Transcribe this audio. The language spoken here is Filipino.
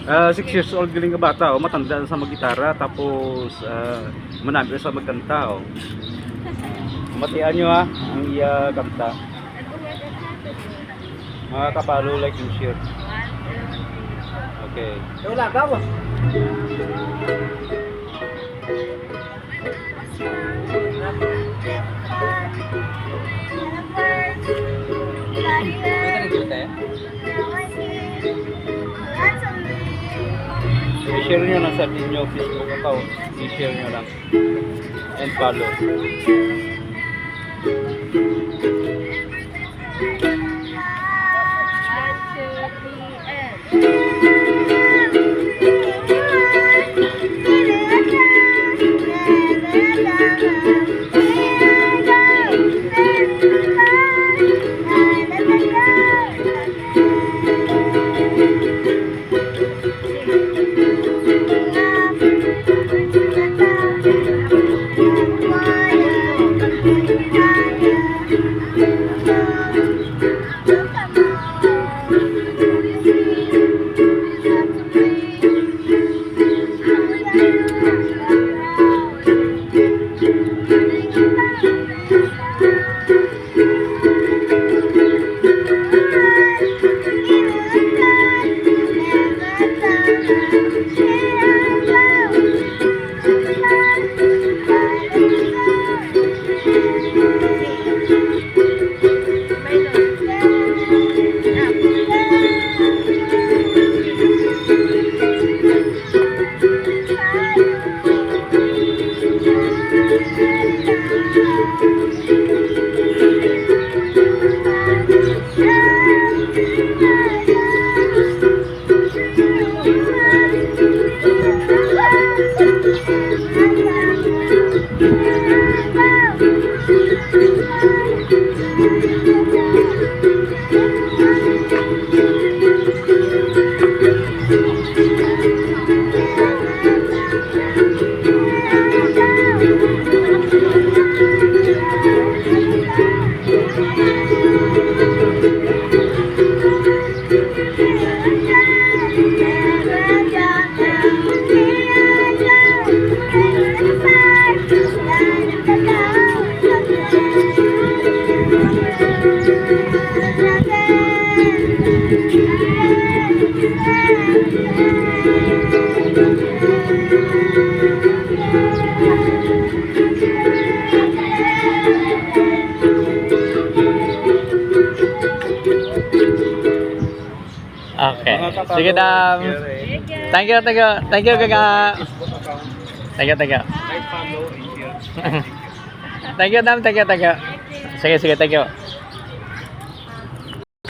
6 years old galing ka bata, oh, matanda na sa mag-gitara, tapos manami na sa magkanta. Oh. Matian nyo ha, ang iya kanta. Mga kapalo like yung share. Okay. Wala ka ba? I-share nyo lang sa inyo Facebook account. I-share nyo lang. And follow. Okay. Sige, Dam. Thank you, Gaga. Thank you. Thank you, Dam. Thank you. Sige, thank you.